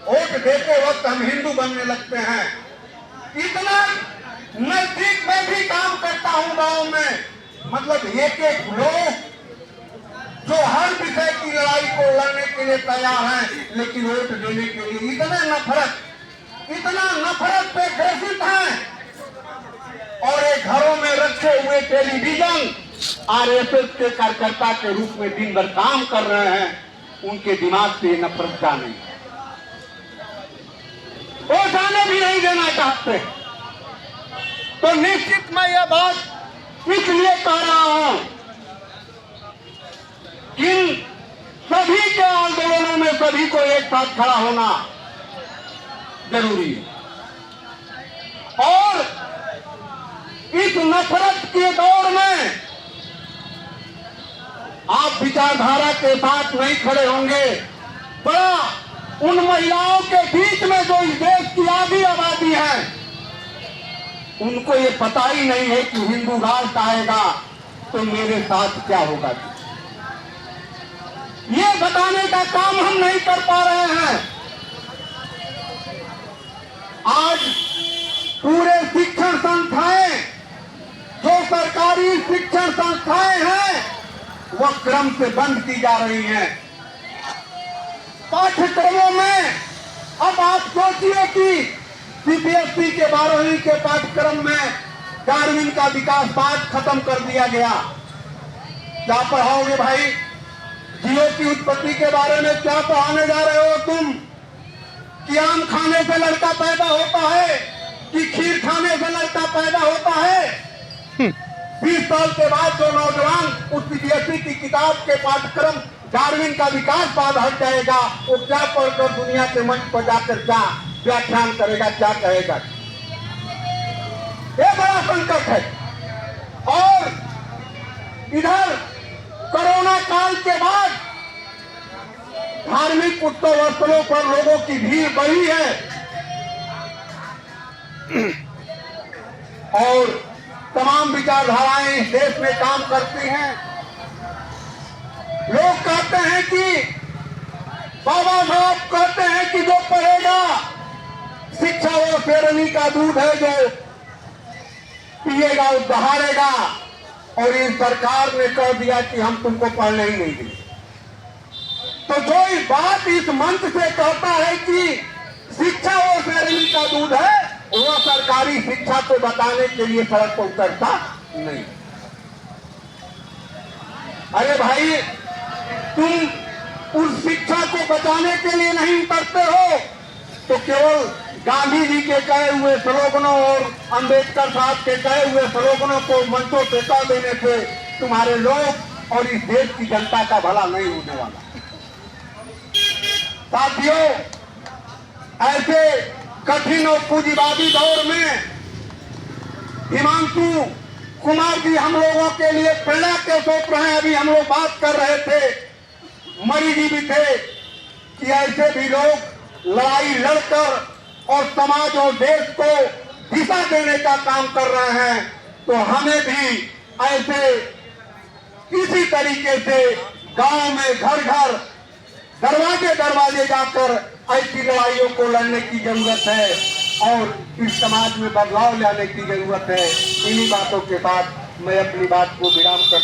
Vote देते वक्त हम हिंदू बनने लगते हैं। इतना नजदीक में भी काम करता हूं गांव में, मतलब एक एक लोग जो हर विषय की लड़ाई को लड़ने के लिए तैयार हैं, लेकिन वोट देने के लिए इतना नफरत पे ग्रसित हैं। और एक घरों में रखे हुए टेलीविजन आरएसएस के कार्यकर्ता के रूप में दिन भर काम कर रहे हैं, उनके दिमाग से नफरत का नहीं, वो जाने भी नहीं देना चाहते। तो निश्चित मैं यह बात इसलिए कह रहा हूं, इन सभी के आंदोलनों में सभी को एक साथ खड़ा होना जरूरी है। और इस नफरत के दौर में आप विचारधारा के साथ नहीं खड़े होंगे। बड़ा उन महिलाओं के बीच में जो इस देश की आधी आबादी है, उनको ये पता ही नहीं है कि हिंदू राष्ट्र आएगा तो मेरे साथ क्या होगा। ये बताने का काम हम नहीं कर पा रहे हैं। आज पूरे शिक्षण संस्थाएं, जो सरकारी शिक्षण संस्थाएं हैं, वह क्रम से बंद की जा रही हैं। पाठ्यक्रमों में अब आप सोचिए कि सीबीएसई के 12वीं के पाठ्यक्रम में डार्विन का विकास पाठ खत्म कर दिया गया। क्या पढ़ाओगे भाई? जीवों की उत्पत्ति के बारे में क्या पढ़ाने जा रहे हो तुम? कि आम खाने से लड़का पैदा होता है कि खीर खाने से लड़का पैदा होता है? 20 साल के बाद जो नौजवान उस सीबीएसई की किताब के पाठ्यक्रम डार्विन का विकास बाद हट जाएगा, वो क्या पढ़कर दुनिया के मंच पर जाकर क्या व्याख्यान करेगा, क्या कहेगा? ये बड़ा संकट है। और इधर कोरोना काल के बाद धार्मिक उत्सव स्थलों पर लोगों की भीड़ बढ़ी है और तमाम विचारधाराएं इस देश में काम करती हैं। लोग कहते हैं कि बाबा साहब कहते हैं कि जो पढ़ेगा, शिक्षा वो शेरनी का दूध है, जो पिएगा वो दहाड़ेगा। और इस सरकार ने कह दिया कि हम तुमको पढ़ने ही नहीं देंगे। तो जो इस बात इस मंच से कहता है कि शिक्षा वो शेरनी का दूध है, वो सरकारी शिक्षा को बताने के लिए सड़क पर उतरता नहीं। अरे भाई, तुम उस शिक्षा को बचाने के लिए नहीं उतरते हो तो केवल गांधी जी के कहे हुए स्लोगनों और अंबेडकर साहब के कहे हुए स्लोगनों को मंचों पे कह देने से तुम्हारे लोग और इस देश की जनता का भला नहीं होने वाला। साथियों, ऐसे कठिन और पूंजीवादी दौर में हिमांशु कुमार जी हम लोगों के लिए प्रेरणा के स्रोत रहे। अभी हम लोग बात कर रहे थे, मणि जी भी थे, कि ऐसे भी लोग लड़ाई लड़कर और समाज और देश को दिशा देने का काम कर रहे हैं। तो हमें भी ऐसे इसी तरीके से गांव में घर घर दरवाजे दरवाजे जाकर ऐसी लड़ाइयों को लड़ने की जरूरत है और इस समाज में बदलाव लाने की जरूरत है। इन्हीं बातों के साथ मैं अपनी बात को विराम करता हूं।